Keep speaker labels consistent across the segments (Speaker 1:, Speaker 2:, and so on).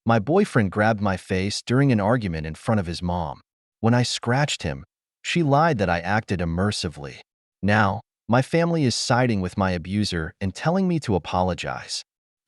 Speaker 1: My boyfriend grabbed my face during an argument in front of his mom. When I scratched him, she lied that I acted immersively. Now, my family is siding with my abuser and telling me to apologize.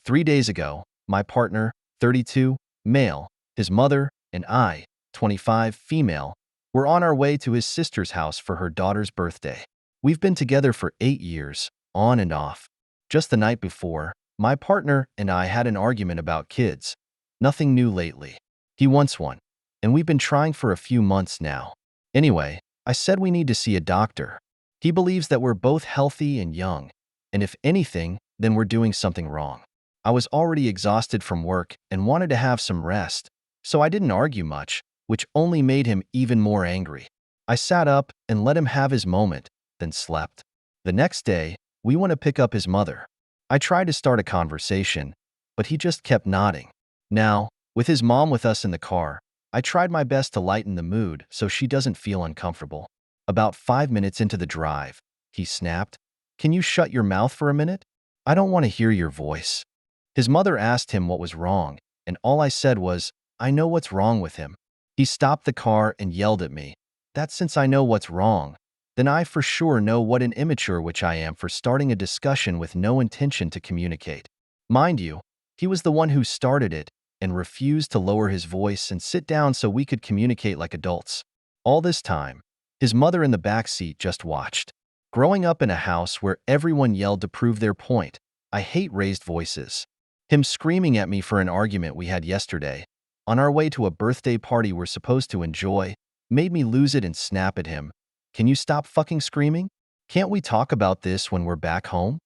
Speaker 1: 3 days ago, my partner, 32, male, his mother, and I, 25, female, were on our way to his sister's house for her daughter's birthday. We've been together for 8 years, on and off. Just the night before, my partner and I had an argument about kids. Nothing new lately. He wants one, and we've been trying for a few months now. Anyway, I said we need to see a doctor. He believes that we're both healthy and young, and if anything, then we're doing something wrong. I was already exhausted from work and wanted to have some rest, so I didn't argue much, which only made him even more angry. I sat up and let him have his moment, then slept. The next day, we went to pick up his mother. I tried to start a conversation, but he just kept nodding. Now, with his mom with us in the car, I tried my best to lighten the mood so she doesn't feel uncomfortable. About 5 minutes into the drive, he snapped, "Can you shut your mouth for a minute? I don't want to hear your voice." His mother asked him what was wrong, and all I said was, "I know what's wrong with him." He stopped the car and yelled at me, "That since I know what's wrong, then I for sure know what an immature which I am for starting a discussion with no intention to communicate." Mind you, he was the one who started it and refused to lower his voice and sit down so we could communicate like adults. All this time, his mother in the back seat just watched. Growing up in a house where everyone yelled to prove their point, I hate raised voices. Him screaming at me for an argument we had yesterday, on our way to a birthday party we're supposed to enjoy, made me lose it and snap at him. "Can you stop fucking screaming? Can't we talk about this when we're back home?"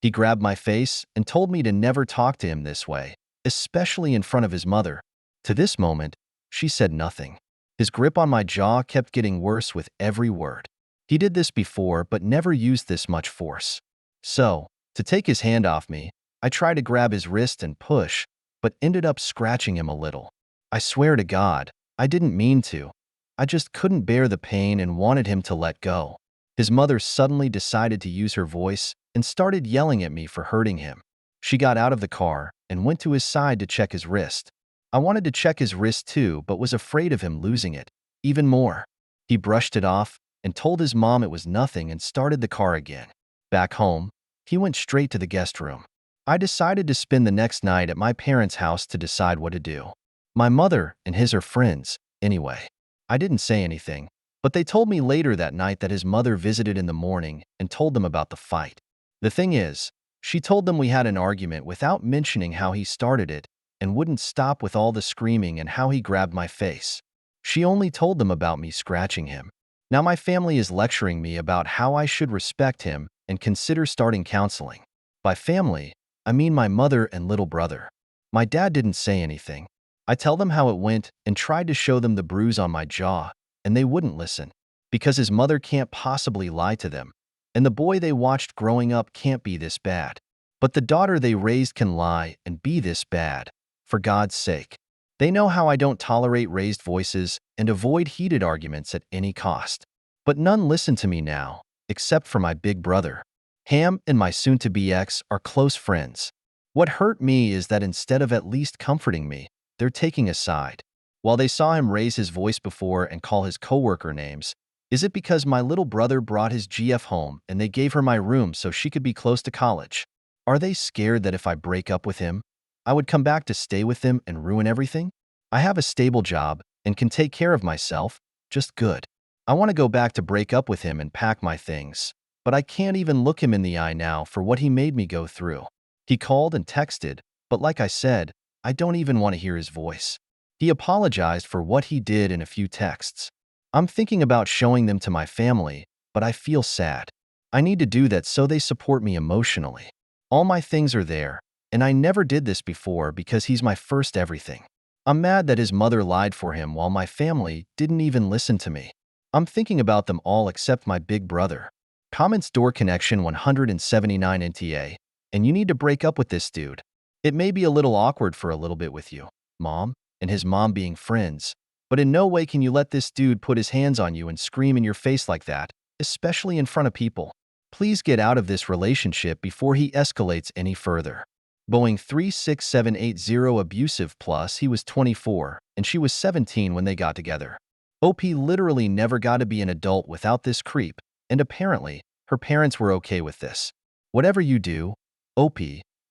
Speaker 1: He grabbed my face and told me to never talk to him this way, especially in front of his mother. To this moment, she said nothing. His grip on my jaw kept getting worse with every word. He did this before but never used this much force. So, to take his hand off me, I tried to grab his wrist and push, but ended up scratching him a little. I swear to God, I didn't mean to. I just couldn't bear the pain and wanted him to let go. His mother suddenly decided to use her voice and started yelling at me for hurting him. She got out of the car and went to his side to check his wrist. I wanted to check his wrist too, but was afraid of him losing it. Even more. He brushed it off and told his mom it was nothing and started the car again. Back home, he went straight to the guest room. I decided to spend the next night at my parents' house to decide what to do. My mother and his are friends, anyway. I didn't say anything, but they told me later that night that his mother visited in the morning and told them about the fight. The thing is, she told them we had an argument without mentioning how he started it and wouldn't stop with all the screaming and how he grabbed my face. She only told them about me scratching him. Now my family is lecturing me about how I should respect him and consider starting counseling. By family, I mean my mother and little brother. My dad didn't say anything. I tell them how it went and tried to show them the bruise on my jaw, and they wouldn't listen. Because his mother can't possibly lie to them, and the boy they watched growing up can't be this bad. But the daughter they raised can lie and be this bad. For God's sake. They know how I don't tolerate raised voices and avoid heated arguments at any cost. But none listen to me now, except for my big brother. Ham and my soon-to-be ex are close friends. What hurt me is that instead of at least comforting me, they're taking a side. While they saw him raise his voice before and call his coworker names, is it because my little brother brought his GF home and they gave her my room so she could be close to college? Are they scared that if I break up with him, I would come back to stay with them and ruin everything? I have a stable job and can take care of myself, just good. I want to go back to break up with him and pack my things, but I can't even look him in the eye now for what he made me go through. He called and texted, but like I said, I don't even want to hear his voice. He apologized for what he did in a few texts. I'm thinking about showing them to my family, but I feel sad. I need to do that so they support me emotionally. All my things are there, and I never did this before because he's my first everything. I'm mad that his mother lied for him while my family didn't even listen to me. I'm thinking about them all except my big brother. Comments door connection 179 NTA, and you need to break up with this dude. It may be a little awkward for a little bit with you, mom, and his mom being friends, but in no way can you let this dude put his hands on you and scream in your face like that, especially in front of people. Please get out of this relationship before he escalates any further. Boeing 36780 abusive plus he was 24 and she was 17 when they got together. OP literally never got to be an adult without this creep, and apparently, her parents were okay with this. Whatever you do, OP,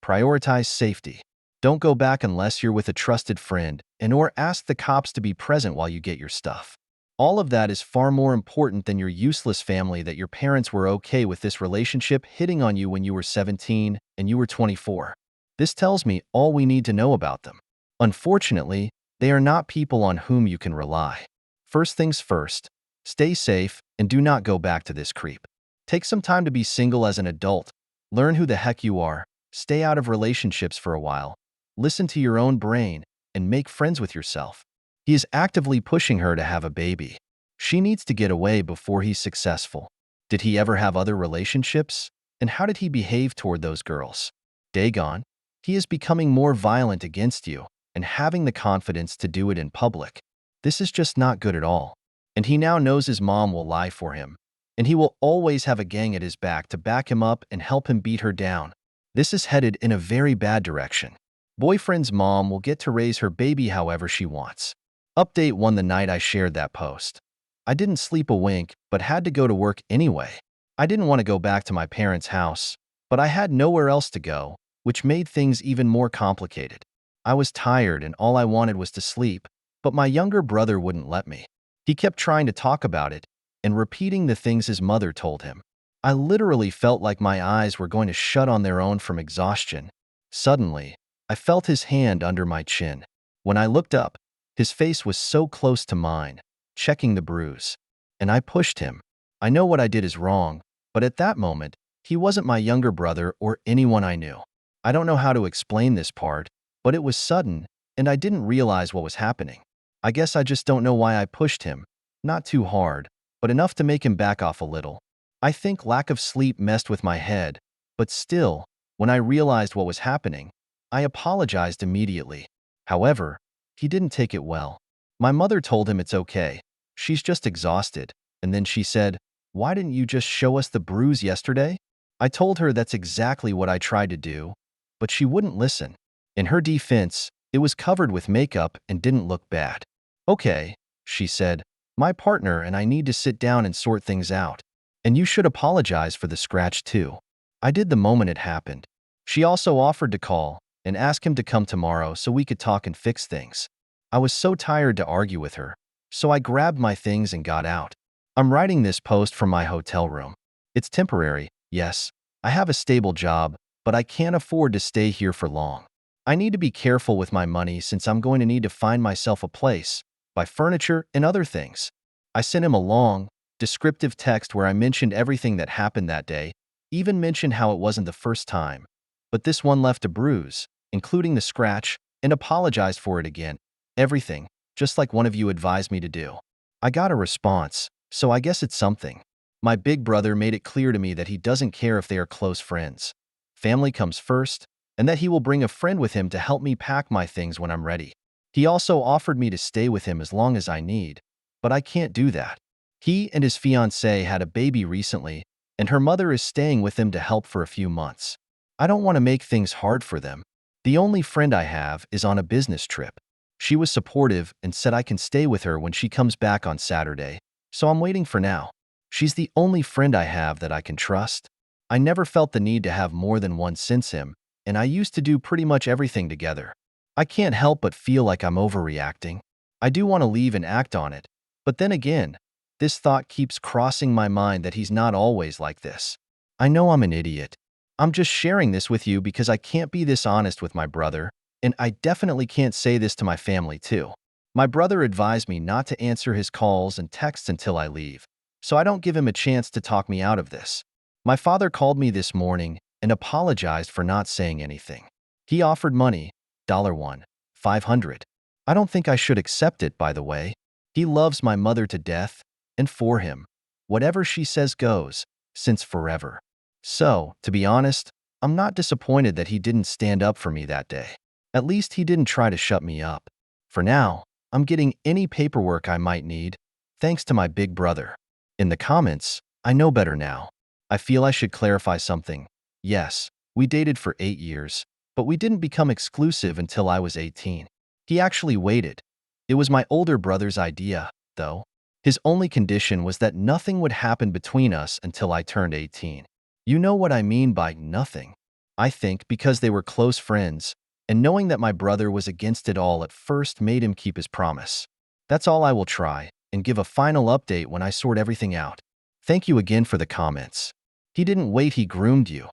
Speaker 1: prioritize safety. Don't go back unless you're with a trusted friend and/or ask the cops to be present while you get your stuff. All of that is far more important than your useless family that your parents were okay with this relationship hitting on you when you were 17 and you were 24. This tells me all we need to know about them. Unfortunately, they are not people on whom you can rely. First things first, stay safe and do not go back to this creep. Take some time to be single as an adult. Learn who the heck you are. Stay out of relationships for a while. Listen to your own brain and make friends with yourself. He is actively pushing her to have a baby. She needs to get away before he's successful. Did he ever have other relationships? And how did he behave toward those girls? Dagon, he is becoming more violent against you and having the confidence to do it in public. This is just not good at all. And he now knows his mom will lie for him. And he will always have a gang at his back to back him up and help him beat her down. This is headed in a very bad direction. Boyfriend's mom will get to raise her baby however she wants. Update 1. The night I shared that post, I didn't sleep a wink but had to go to work anyway. I didn't want to go back to my parents' house, but I had nowhere else to go, which made things even more complicated. I was tired and all I wanted was to sleep, but my younger brother wouldn't let me. He kept trying to talk about it and repeating the things his mother told him. I literally felt like my eyes were going to shut on their own from exhaustion. Suddenly, I felt his hand under my chin. When I looked up, his face was so close to mine, checking the bruise. And I pushed him. I know what I did is wrong, but at that moment, he wasn't my younger brother or anyone I knew. I don't know how to explain this part, but it was sudden, and I didn't realize what was happening. I guess I just don't know why I pushed him. Not too hard, but enough to make him back off a little. I think lack of sleep messed with my head, but still, when I realized what was happening, I apologized immediately. However, he didn't take it well. My mother told him it's okay. She's just exhausted. And then she said, "Why didn't you just show us the bruise yesterday?" I told her that's exactly what I tried to do, but she wouldn't listen. In her defense, it was covered with makeup and didn't look bad. "Okay," she said, "my partner and I need to sit down and sort things out. And you should apologize for the scratch too." I did the moment it happened. She also offered to call and ask him to come tomorrow so we could talk and fix things. I was so tired to argue with her, so I grabbed my things and got out. I'm writing this post from my hotel room. It's temporary, yes. I have a stable job, but I can't afford to stay here for long. I need to be careful with my money since I'm going to need to find myself a place, buy furniture, and other things. I sent him a long, descriptive text where I mentioned everything that happened that day, even mentioned how it wasn't the first time. But this one left a bruise, including the scratch, and apologized for it again. Everything, just like one of you advised me to do. I got a response, so I guess it's something. My big brother made it clear to me that he doesn't care if they are close friends. Family comes first, and that he will bring a friend with him to help me pack my things when I'm ready. He also offered me to stay with him as long as I need, but I can't do that. He and his fiancée had a baby recently, and her mother is staying with him to help for a few months. I don't want to make things hard for them. The only friend I have is on a business trip. She was supportive and said I can stay with her when she comes back on Saturday, so I'm waiting for now. She's the only friend I have that I can trust. I never felt the need to have more than one since him, and I used to do pretty much everything together. I can't help but feel like I'm overreacting. I do want to leave and act on it, but then again, this thought keeps crossing my mind that he's not always like this. I know I'm an idiot. I'm just sharing this with you because I can't be this honest with my brother, and I definitely can't say this to my family too. My brother advised me not to answer his calls and texts until I leave, so I don't give him a chance to talk me out of this. My father called me this morning and apologized for not saying anything. He offered money, $500. I don't think I should accept it, by the way. He loves my mother to death, and for him, whatever she says goes, since forever. So, to be honest, I'm not disappointed that he didn't stand up for me that day. At least he didn't try to shut me up. For now, I'm getting any paperwork I might need, thanks to my big brother. In the comments, I know better now. I feel I should clarify something. Yes, we dated for 8 years, but we didn't become exclusive until I was 18. He actually waited. It was my older brother's idea, though. His only condition was that nothing would happen between us until I turned 18. You know what I mean by nothing. I think because they were close friends, and knowing that my brother was against it all at first made him keep his promise. That's all I will try, and give a final update when I sort everything out. Thank you again for the comments. He didn't wait, he groomed you.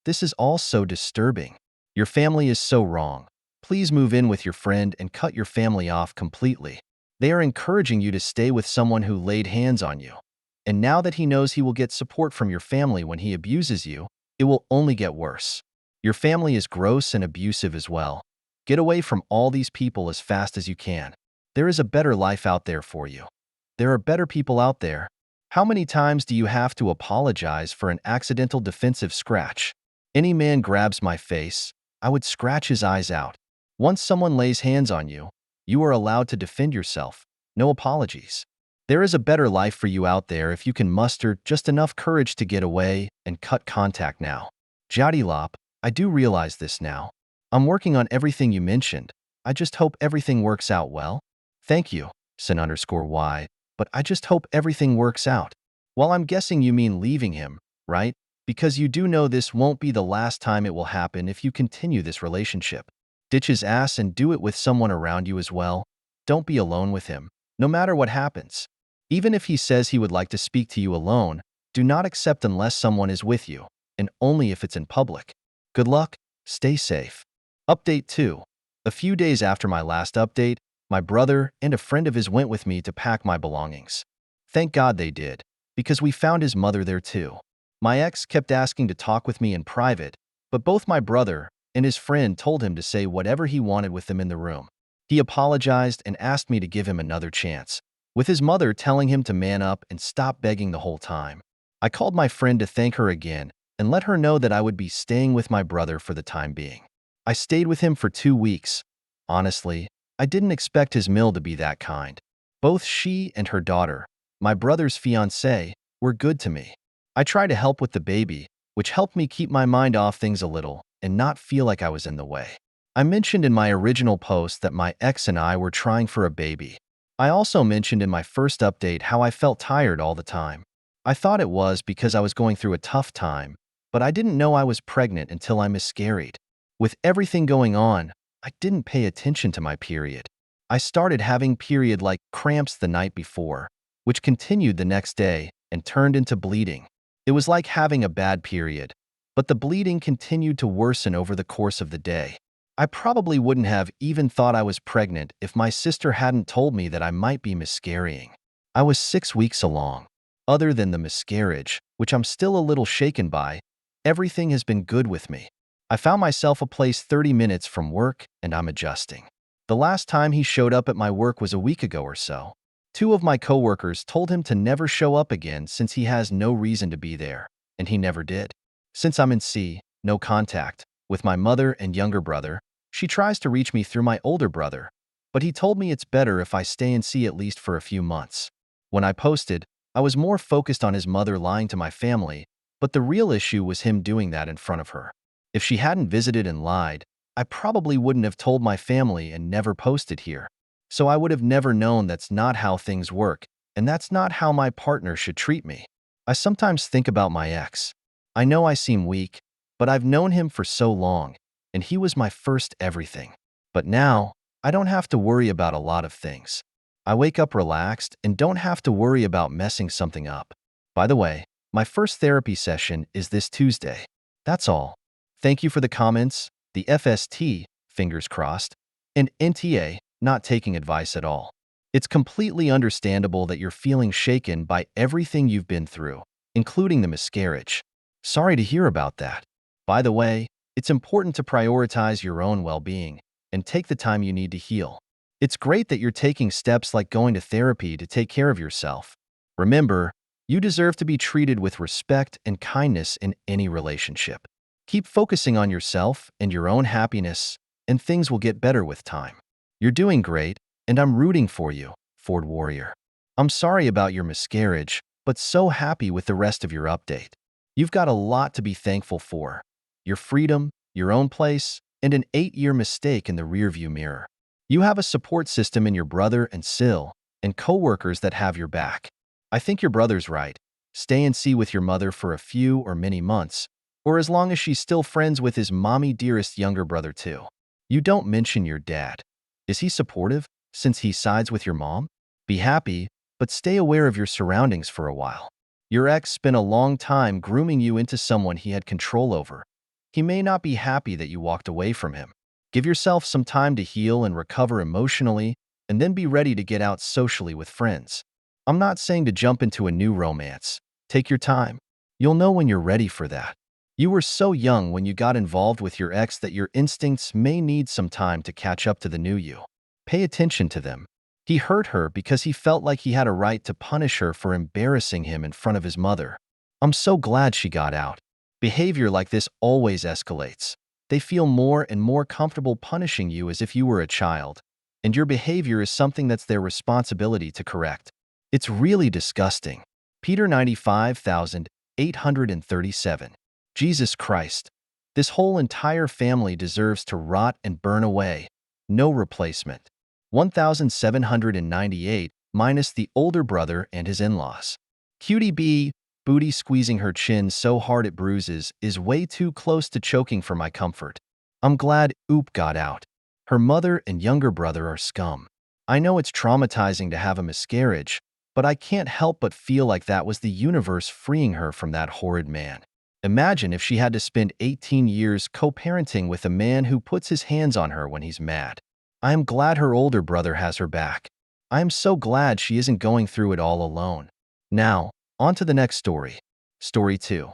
Speaker 1: This is all so disturbing. Your family is so wrong. Please move in with your friend and cut your family off completely. They are encouraging you to stay with someone who laid hands on you. And now that he knows he will get support from your family when he abuses you, it will only get worse. Your family is gross and abusive as well. Get away from all these people as fast as you can. There is a better life out there for you. There are better people out there. How many times do you have to apologize for an accidental defensive scratch? Any man grabs my face, I would scratch his eyes out. Once someone lays hands on you, you are allowed to defend yourself. No apologies. There is a better life for you out there if you can muster just enough courage to get away and cut contact now. Jadilop, I do realize this now. I'm working on everything you mentioned. I just hope everything works out well. Thank you, Sin_Y, but I just hope everything works out. Well, I'm guessing you mean leaving him, right? Because you do know this won't be the last time it will happen if you continue this relationship. Ditch his ass and do it with someone around you as well. Don't be alone with him, no matter what happens. Even if he says he would like to speak to you alone, do not accept unless someone is with you, and only if it's in public. Good luck, stay safe. Update 2. A few days after my last update, my brother and a friend of his went with me to pack my belongings. Thank God they did, because we found his mother there too. My ex kept asking to talk with me in private, but both my brother and his friend told him to say whatever he wanted with them in the room. He apologized and asked me to give him another chance, with his mother telling him to man up and stop begging the whole time. I called my friend to thank her again and let her know that I would be staying with my brother for the time being. I stayed with him for 2 weeks. Honestly, I didn't expect his mill to be that kind. Both she and her daughter, my brother's fiancée, were good to me. I tried to help with the baby, which helped me keep my mind off things a little and not feel like I was in the way. I mentioned in my original post that my ex and I were trying for a baby. I also mentioned in my first update how I felt tired all the time. I thought it was because I was going through a tough time, but I didn't know I was pregnant until I miscarried. With everything going on, I didn't pay attention to my period. I started having period-like cramps the night before, which continued the next day and turned into bleeding. It was like having a bad period, but the bleeding continued to worsen over the course of the day. I probably wouldn't have even thought I was pregnant if my sister hadn't told me that I might be miscarrying. I was 6 weeks along. Other than the miscarriage, which I'm still a little shaken by, everything has been good with me. I found myself a place 30 minutes from work, and I'm adjusting. The last time he showed up at my work was a week ago or so. 2 of my coworkers told him to never show up again since he has no reason to be there, and he never did. Since I'm in no contact, with my mother and younger brother, she tries to reach me through my older brother, but he told me it's better if I stay in at least for a few months. When I posted, I was more focused on his mother lying to my family, but the real issue was him doing that in front of her. If she hadn't visited and lied, I probably wouldn't have told my family and never posted here. So I would have never known that's not how things work, and that's not how my partner should treat me. I sometimes think about my ex. I know I seem weak, but I've known him for so long, and he was my first everything. But now, I don't have to worry about a lot of things. I wake up relaxed and don't have to worry about messing something up. By the way, my first therapy session is this Tuesday. That's all. Thank you for the comments, the FST, fingers crossed, and NTA, not taking advice at all. It's completely understandable that you're feeling shaken by everything you've been through, including the miscarriage. Sorry to hear about that. By the way, it's important to prioritize your own well-being and take the time you need to heal. It's great that you're taking steps like going to therapy to take care of yourself. Remember, you deserve to be treated with respect and kindness in any relationship. Keep focusing on yourself and your own happiness, and things will get better with time. You're doing great, and I'm rooting for you, Ford Warrior. I'm sorry about your miscarriage, but so happy with the rest of your update. You've got a lot to be thankful for. Your freedom, your own place, and an 8-year mistake in the rearview mirror. You have a support system in your brother and Sil, and coworkers that have your back. I think your brother's right. Stay and see with your mother for a few or many months, or as long as she's still friends with his mommy dearest younger brother too. You don't mention your dad. Is he supportive, since he sides with your mom? Be happy, but stay aware of your surroundings for a while. Your ex spent a long time grooming you into someone he had control over. He may not be happy that you walked away from him. Give yourself some time to heal and recover emotionally, and then be ready to get out socially with friends. I'm not saying to jump into a new romance. Take your time. You'll know when you're ready for that. You were so young when you got involved with your ex that your instincts may need some time to catch up to the new you. Pay attention to them. He hurt her because he felt like he had a right to punish her for embarrassing him in front of his mother. I'm so glad she got out. Behavior like this always escalates. They feel more and more comfortable punishing you as if you were a child, and your behavior is something that's their responsibility to correct. It's really disgusting. Peter 95,837. Jesus Christ. This whole entire family deserves to rot and burn away. No replacement. 1,798 minus the older brother and his in-laws. Cutie B, booty squeezing her chin so hard it bruises, is way too close to choking for my comfort. I'm glad Oop got out. Her mother and younger brother are scum. I know it's traumatizing to have a miscarriage, but I can't help but feel like that was the universe freeing her from that horrid man. Imagine if she had to spend 18 years co-parenting with a man who puts his hands on her when he's mad. I am glad her older brother has her back. I am so glad she isn't going through it all alone. Now, on to the next story. Story 2.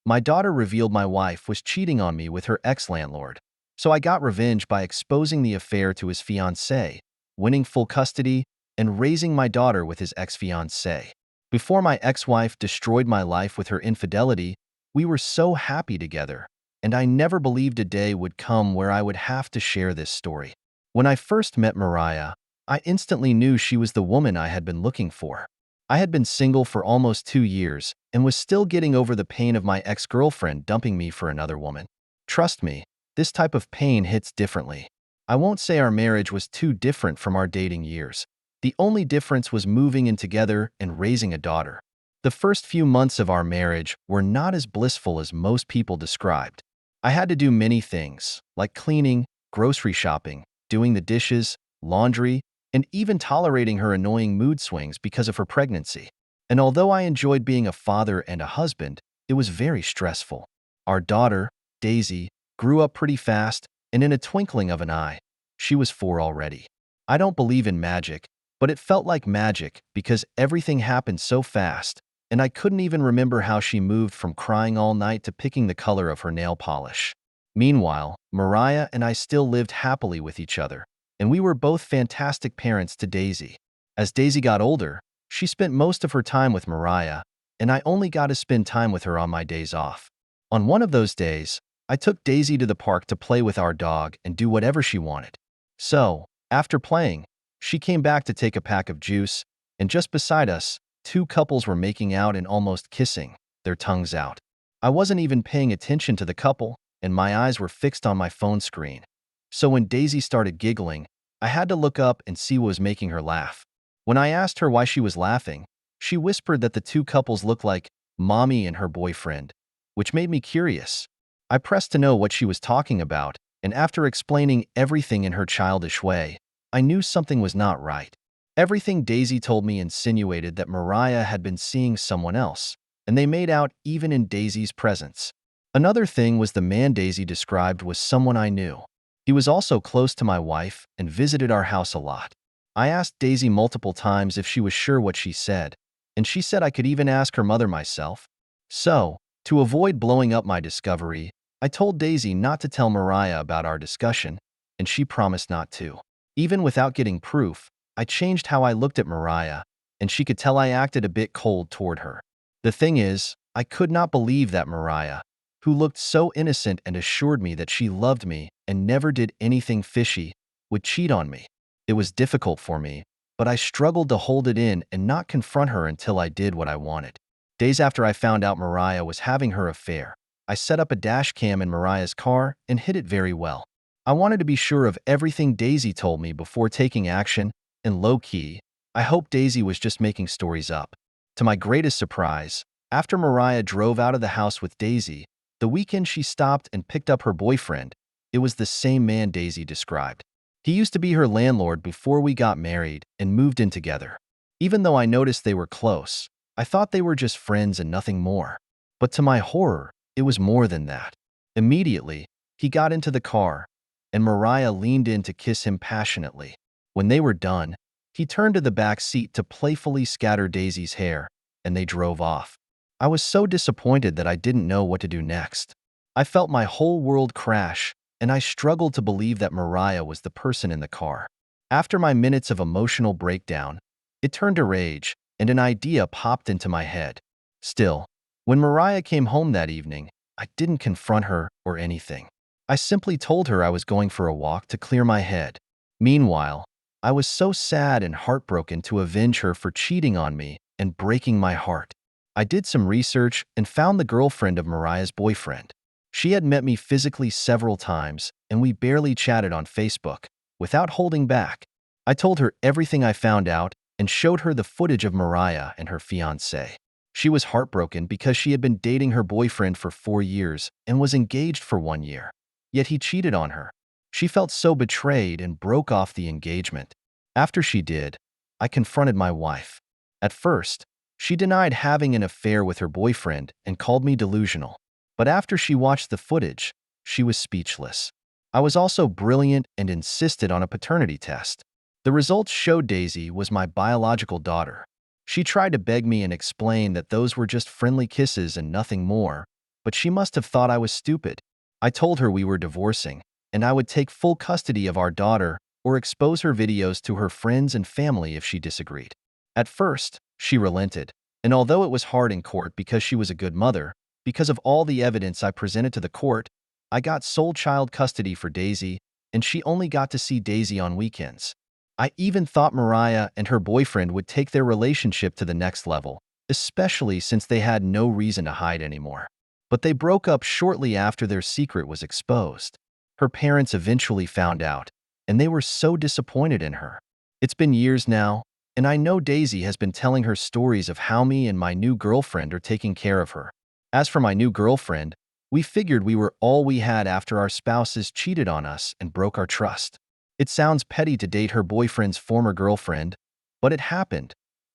Speaker 1: My daughter revealed my wife was cheating on me with her ex-landlord, so I got revenge by exposing the affair to his fiancée, winning full custody, and raising my daughter with his ex-fiancée. Before my ex-wife destroyed my life with her infidelity, we were so happy together, and I never believed a day would come where I would have to share this story. When I first met Mariah, I instantly knew she was the woman I had been looking for. I had been single for almost 2 years and was still getting over the pain of my ex-girlfriend dumping me for another woman. Trust me, this type of pain hits differently. I won't say our marriage was too different from our dating years. The only difference was moving in together and raising a daughter. The first few months of our marriage were not as blissful as most people described. I had to do many things, like cleaning, grocery shopping, doing the dishes, laundry, and even tolerating her annoying mood swings because of her pregnancy. And although I enjoyed being a father and a husband, it was very stressful. Our daughter, Daisy, grew up pretty fast, and in a twinkling of an eye, she was 4 already. I don't believe in magic, but it felt like magic because everything happened so fast, and I couldn't even remember how she moved from crying all night to picking the color of her nail polish. Meanwhile, Mariah and I still lived happily with each other, and we were both fantastic parents to Daisy. As Daisy got older, she spent most of her time with Mariah, and I only got to spend time with her on my days off. On one of those days, I took Daisy to the park to play with our dog and do whatever she wanted. So, after playing, she came back to take a pack of juice, and just beside us, 2 couples were making out and almost kissing, their tongues out. I wasn't even paying attention to the couple, and my eyes were fixed on my phone screen. So when Daisy started giggling, I had to look up and see what was making her laugh. When I asked her why she was laughing, she whispered that the 2 couples looked like Mommy and her boyfriend, which made me curious. I pressed to know what she was talking about, and after explaining everything in her childish way, I knew something was not right. Everything Daisy told me insinuated that Mariah had been seeing someone else, and they made out even in Daisy's presence. Another thing was the man Daisy described was someone I knew. He was also close to my wife and visited our house a lot. I asked Daisy multiple times if she was sure what she said, and she said I could even ask her mother myself. So, to avoid blowing up my discovery, I told Daisy not to tell Mariah about our discussion, and she promised not to. Even without getting proof, I changed how I looked at Mariah, and she could tell I acted a bit cold toward her. The thing is, I could not believe that Mariah, who looked so innocent and assured me that she loved me and never did anything fishy, would cheat on me. It was difficult for me, but I struggled to hold it in and not confront her until I did what I wanted. Days after I found out Mariah was having her affair, I set up a dash cam in Mariah's car and hid it very well. I wanted to be sure of everything Daisy told me before taking action, and low-key, I hoped Daisy was just making stories up. To my greatest surprise, after Mariah drove out of the house with Daisy, the weekend she stopped and picked up her boyfriend, it was the same man Daisy described. He used to be her landlord before we got married and moved in together. Even though I noticed they were close, I thought they were just friends and nothing more. But to my horror, it was more than that. Immediately, he got into the car, and Mariah leaned in to kiss him passionately. When they were done, he turned to the back seat to playfully scatter Daisy's hair, and they drove off. I was so disappointed that I didn't know what to do next. I felt my whole world crash, and I struggled to believe that Mariah was the person in the car. After my minutes of emotional breakdown, it turned to rage, and an idea popped into my head. Still, when Mariah came home that evening, I didn't confront her or anything. I simply told her I was going for a walk to clear my head. Meanwhile, I was so sad and heartbroken to avenge her for cheating on me and breaking my heart. I did some research and found the girlfriend of Mariah's boyfriend. She had met me physically several times, and we barely chatted on Facebook. Without holding back, I told her everything I found out and showed her the footage of Mariah and her fiancé. She was heartbroken because she had been dating her boyfriend for 4 years and was engaged for 1 year. Yet he cheated on her. She felt so betrayed and broke off the engagement. After she did, I confronted my wife. At first, she denied having an affair with her boyfriend and called me delusional. But after she watched the footage, she was speechless. I was also brilliant and insisted on a paternity test. The results showed Daisy was my biological daughter. She tried to beg me and explain that those were just friendly kisses and nothing more, but she must have thought I was stupid. I told her we were divorcing, and I would take full custody of our daughter or expose her videos to her friends and family if she disagreed. At first, she relented, and although it was hard in court because she was a good mother, because of all the evidence I presented to the court, I got sole child custody for Daisy, and she only got to see Daisy on weekends. I even thought Mariah and her boyfriend would take their relationship to the next level, especially since they had no reason to hide anymore. But they broke up shortly after their secret was exposed. Her parents eventually found out, and they were so disappointed in her. It's been years now, and I know Daisy has been telling her stories of how me and my new girlfriend are taking care of her. As for my new girlfriend, we figured we were all we had after our spouses cheated on us and broke our trust. It sounds petty to date her boyfriend's former girlfriend, but it happened,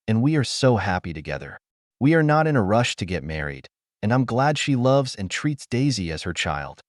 Speaker 1: and we are so happy together. We are not in a rush to get married, and I'm glad she loves and treats Daisy as her child.